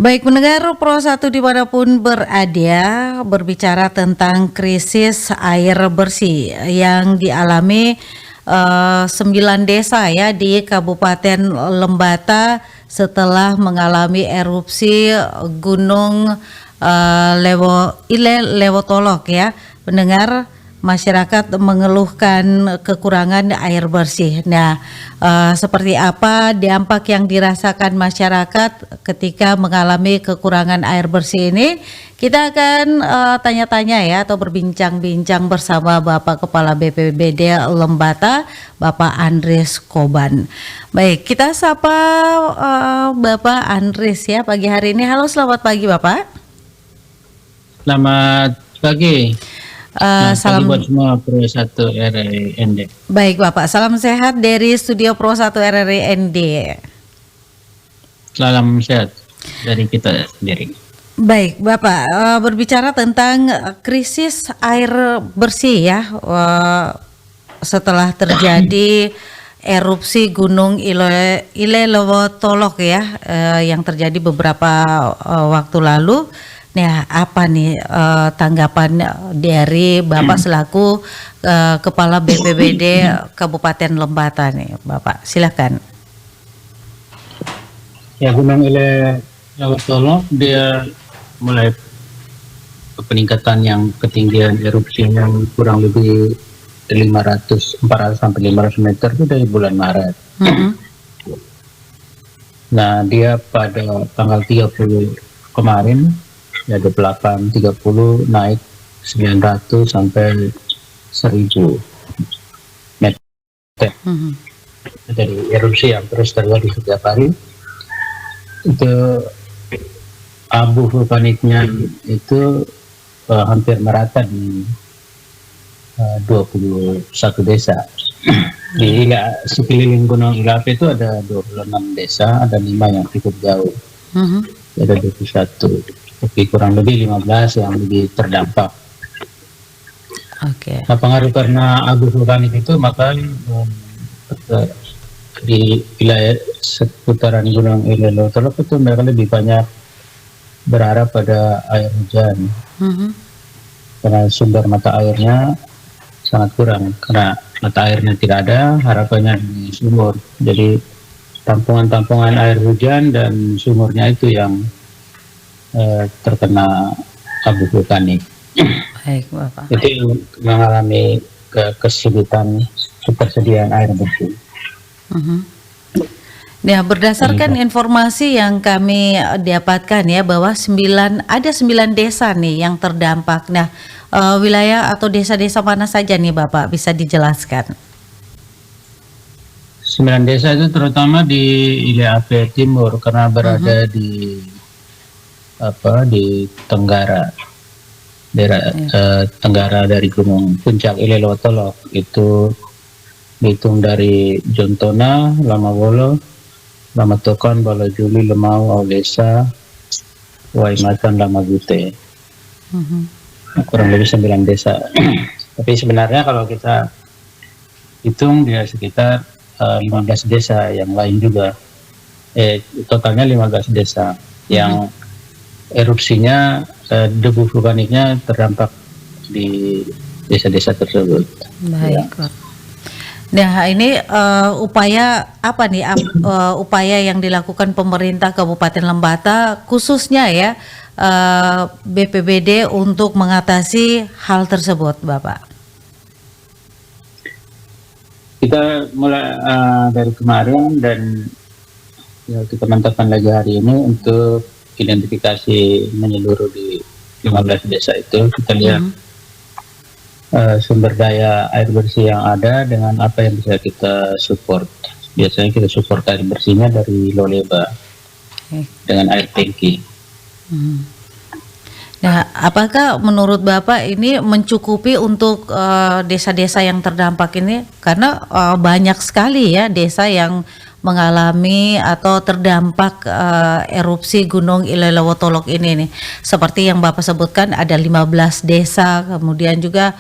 Baik, pendengar Pro 1 dimanapun berada, berbicara tentang krisis air bersih yang dialami 9 desa ya di Kabupaten Lembata setelah mengalami erupsi Gunung Lewotolok ya. Pendengar, masyarakat mengeluhkan kekurangan air bersih. Nah, seperti apa dampak yang dirasakan masyarakat ketika mengalami kekurangan air bersih ini? Kita akan tanya-tanya ya atau berbincang-bincang bersama Bapak Kepala BPBD Lembata, Bapak Andries Koban. Baik, kita sapa Bapak Andries ya pagi hari ini. Halo, selamat pagi Bapak. Selamat pagi. Salam buat semua Pro 1 RRI. Baik Bapak, salam sehat dari Studio Pro 1 RRI ND. Salam sehat dari kita sendiri. Baik Bapak, berbicara tentang krisis air bersih ya, setelah terjadi erupsi Gunung Lewotolok ya, yang terjadi beberapa waktu lalu. Nah, apa nih tanggapan dari Bapak selaku Kepala BPBD Kabupaten Lembata nih, Bapak? Silakan. Ya, Gunung Lewotolok dia mulai peningkatan yang ketinggian erupsinya kurang lebih 400 sampai 500 meter itu dari bulan Maret. Nah, dia pada tanggal 30 kemarin ya 28.30 naik 900 sampai 1000 meter. Dari erupsi yang terus terjadi setiap hari, itu abu vulkaniknya itu hampir merata di 21 desa. Di sekeliling Gunung Ilape itu ada 26 desa, ada 5 yang cukup jauh. Ada 21, tapi kurang lebih 15 yang lebih terdampak. Oke. Nah, pengaruh karena abu vulkanik itu, maka di wilayah seputaran Gunung Lewotolok itu mereka lebih banyak berharap pada air hujan. Karena sumber mata airnya sangat kurang, karena mata airnya tidak ada, harapannya di sumur. Jadi tampungan-tampungan air hujan dan sumurnya itu yang terkena abu vulkanik. Baik Bapak. Itu mengalami kesulitan ketersediaan air bersih. Nah, berdasarkan informasi yang kami dapatkan ya bahwa ada 9 desa nih yang terdampak. Nah, wilayah atau desa-desa mana saja nih Bapak, bisa dijelaskan? 9 desa itu terutama di Ilape Timur karena berada di tenggara daerah tenggara dari Gunung Puncak Lewotolok. Itu dihitung dari Jontona, Lamawolo, Lamatokan, Balajuli, Lemau, Aulesa, Waimatan, Lamagute. Kurang lebih 9 desa. Tapi sebenarnya kalau kita hitung dia sekitar 15 desa yang lain juga. Totalnya 15 desa yang erupsinya debu vulkaniknya terdampak di desa-desa tersebut. Baik. Ya. Nah, ini upaya apa nih upaya yang dilakukan pemerintah Kabupaten Lembata khususnya ya BPBD untuk mengatasi hal tersebut, Bapak? Kita mulai dari kemarin dan ya, kita mantapkan lagi hari ini untuk identifikasi menyeluruh di 15 desa itu. Kita lihat sumber daya air bersih yang ada dengan apa yang bisa kita support. Biasanya kita support air bersihnya dari Loleba dengan air tangki. Nah, apakah menurut Bapak ini mencukupi untuk desa-desa yang terdampak ini? Karena banyak sekali ya desa yang mengalami atau terdampak erupsi Gunung Lewotolok ini nih. Seperti yang Bapak sebutkan ada 15 desa, kemudian juga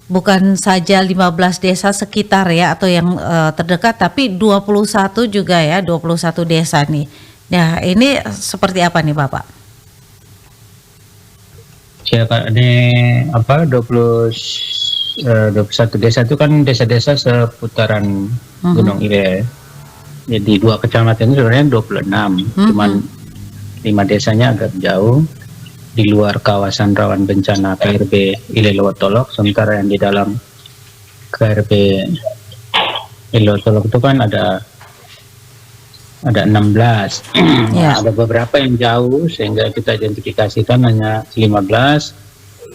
bukan saja 15 desa sekitar ya atau yang terdekat, tapi 21 juga ya, 21 desa nih Ya, ini seperti apa nih Bapak? Ya, Kak, ini apa 21 desa itu kan desa-desa seputaran Gunung Ile. Jadi 2 kecamatan itu sebenarnya 26, cuman 5 desanya agak jauh di luar kawasan rawan bencana KRB Ile Lewotolok, sementara yang di dalam KRB Ile Lewotolok itu kan ada 16. Ya. Ada beberapa yang jauh sehingga kita identifikasikan hanya 15.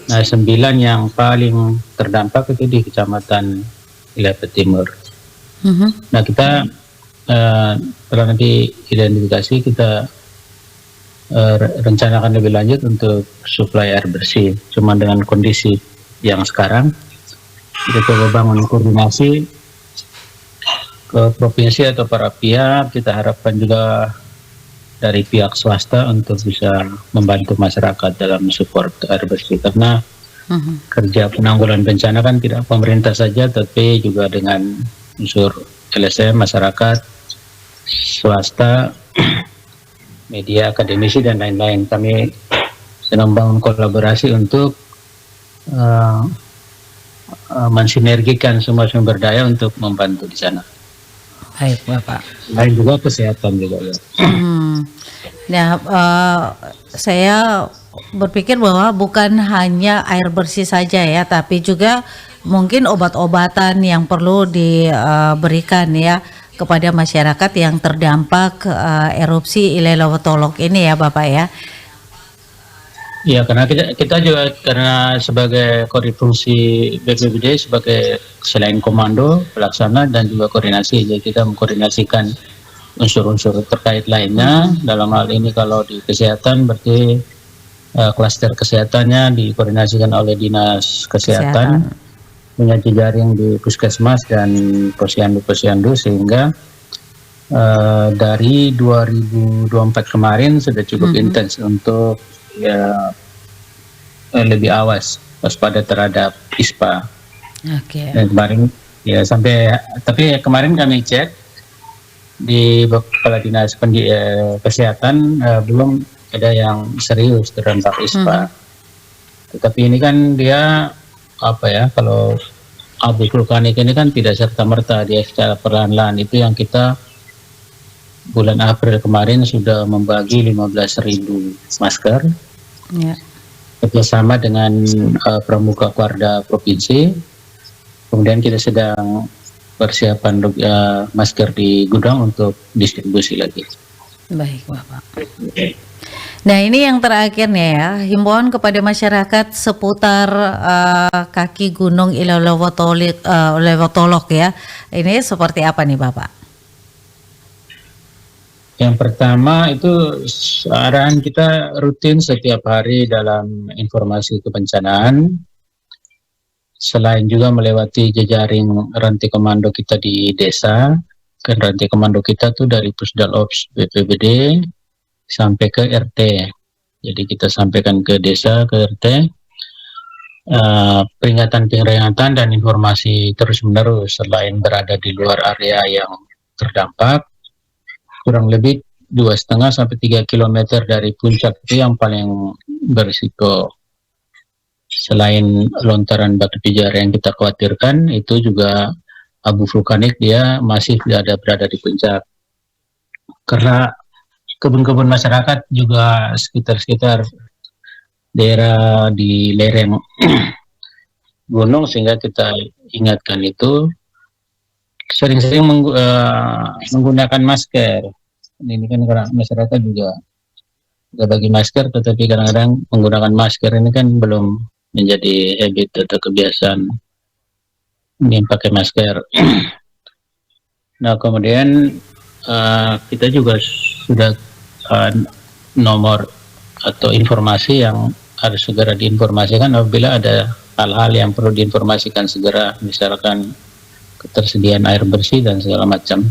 Nah, 9 yang paling terdampak itu di Kecamatan Ilepe Timur. Nah, kita setelah nanti identifikasi, kita rencanakan lebih lanjut untuk suplai air bersih. Cuma dengan kondisi yang sekarang, kita coba bangun koordinasi ke provinsi atau para pihak. Kita harapkan juga dari pihak swasta untuk bisa membantu masyarakat dalam support air bersih, karena kerja penanggulangan bencana kan tidak pemerintah saja, tapi juga dengan unsur LSM, masyarakat, swasta, media, akademisi, dan lain-lain. Kami sedang bangun kolaborasi untuk mensinergikan semua sumber daya untuk membantu di sana. Baik Bapak. Lain juga kesehatan juga ya. Nah, saya berpikir bahwa bukan hanya air bersih saja ya, tapi juga mungkin obat-obatan yang perlu diberikan ya kepada masyarakat yang terdampak erupsi Ile Lewotolok ini ya Bapak ya. Ya, karena kita juga karena sebagai fungsi BPBD sebagai selain komando pelaksana dan juga koordinasi, jadi kita mengkoordinasikan unsur-unsur terkait lainnya. Dalam hal ini kalau di kesehatan berarti klaster kesehatannya dikoordinasikan oleh Dinas Kesehatan, punya jejaring di Puskesmas dan Posyandu, sehingga dari 2024 kemarin sudah cukup intens untuk ya lebih awas waspada terhadap ISPA. Dan kemarin ya tapi kemarin kami cek di Kepala Dinas Kesehatan belum ada yang serius terdampak ISPA. Tetapi ini kan dia kalau abu vulkanik ini kan tidak serta-merta, dia secara perlahan-lahan. Itu yang kita bulan April kemarin sudah membagi 15.000 masker kerjasama dengan Pramuka Warda Provinsi. Kemudian kita sedang persiapan masker di gudang untuk distribusi lagi. Baik Bapak. Nah, ini yang terakhir nih ya, himbauan kepada masyarakat seputar kaki Gunung Ile Lewotolok ya. Ini seperti apa nih Bapak? Yang pertama itu arahan kita rutin setiap hari dalam informasi kebencanaan. Selain juga melewati jejaring rantai komando kita di desa, kan rantai komando kita tuh dari Pusdal Ops BPBD sampai ke RT. Jadi kita sampaikan ke desa, ke RT, peringatan dan informasi terus-menerus. Selain berada di luar area yang terdampak, kurang lebih 2,5 sampai 3 km dari puncak itu yang paling berisiko. Selain lontaran batu pijar yang kita khawatirkan, itu juga abu vulkanik, dia masih berada di puncak. Karena kebun-kebun masyarakat juga sekitar daerah di lereng gunung, sehingga kita ingatkan itu sering-sering menggunakan masker. Ini kan karena masyarakat juga bagi masker, tetapi kadang-kadang menggunakan masker ini kan belum menjadi habit atau kebiasaan ini pakai masker. Nah, kemudian kita juga sudah nomor atau informasi yang harus segera diinformasikan apabila ada hal-hal yang perlu diinformasikan segera, misalkan ketersediaan air bersih dan segala macam.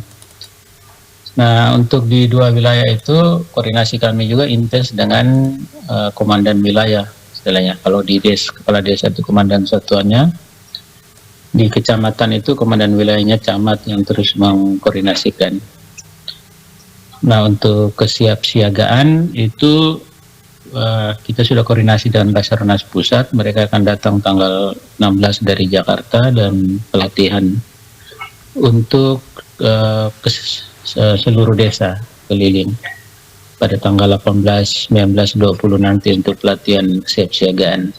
Nah, untuk di 2 wilayah itu koordinasi kami juga intens dengan komandan wilayah istilahnya. Kalau di kepala desa itu komandan satuannya, di kecamatan itu komandan wilayahnya camat yang terus mengkoordinasikan. Nah, untuk kesiapsiagaan itu kita sudah koordinasi dengan Basarnas Pusat. Mereka akan datang tanggal 16 dari Jakarta dan pelatihan untuk ke seluruh desa keliling pada tanggal 18, 19, 20 nanti untuk pelatihan kesiapsiagaan.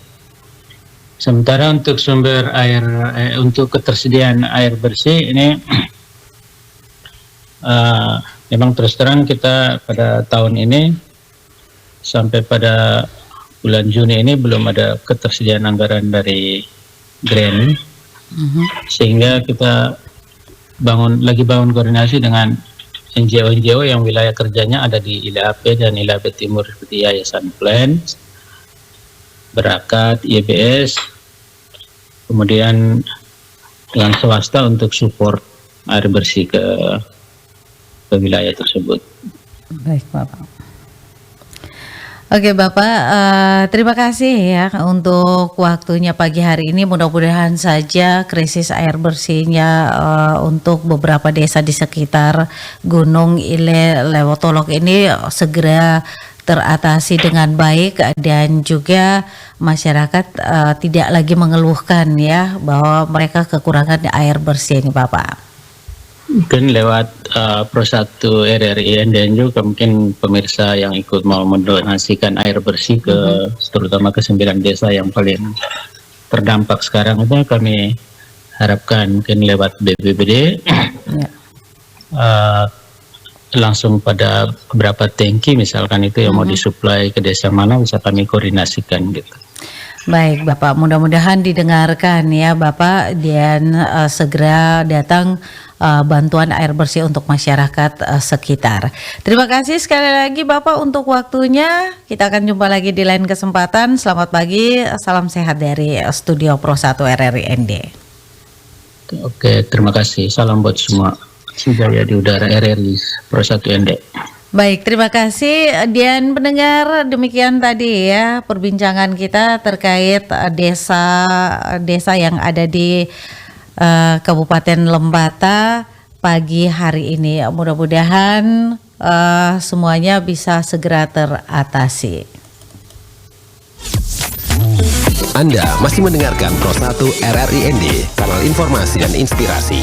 Sementara untuk sumber air, untuk ketersediaan air bersih ini memang terus terang kita pada tahun ini sampai pada bulan Juni ini belum ada ketersediaan anggaran dari grant, sehingga kita lagi bangun koordinasi dengan NGO yang wilayah kerjanya ada di ILAP dan ILAP Timur seperti Yayasan Plan, Berakat, YBS, kemudian dengan swasta untuk support air bersih ke wilayah tersebut. Baik, Bapak. Oke Bapak, terima kasih ya untuk waktunya pagi hari ini. Mudah-mudahan saja krisis air bersihnya untuk beberapa desa di sekitar Gunung Ile Lewotolok ini segera teratasi dengan baik, dan juga masyarakat tidak lagi mengeluhkan ya bahwa mereka kekurangan air bersih ini Bapak. Mungkin lewat Pro1 RRI dan juga mungkin pemirsa yang ikut mau mendonasikan air bersih ke terutama ke 9 desa yang paling terdampak sekarang itu, kami harapkan mungkin lewat BPBD langsung pada beberapa tangki misalkan itu yang mau disuplai ke desa mana bisa kami koordinasikan gitu. Baik Bapak, mudah-mudahan didengarkan ya Bapak, dan segera datang bantuan air bersih untuk masyarakat sekitar. Terima kasih sekali lagi Bapak untuk waktunya. Kita akan jumpa lagi di lain kesempatan. Selamat pagi, salam sehat dari Studio Pro1 RRI ND. Oke, terima kasih. Salam buat semua. Sejaya di udara RRI Pro1 ND. Baik, terima kasih. Dan pendengar, demikian tadi ya perbincangan kita terkait desa yang ada di Kabupaten Lembata pagi hari ini. Mudah-mudahan semuanya bisa segera teratasi. Anda masih mendengarkan Pro1 RRI ND, kanal informasi dan inspirasi.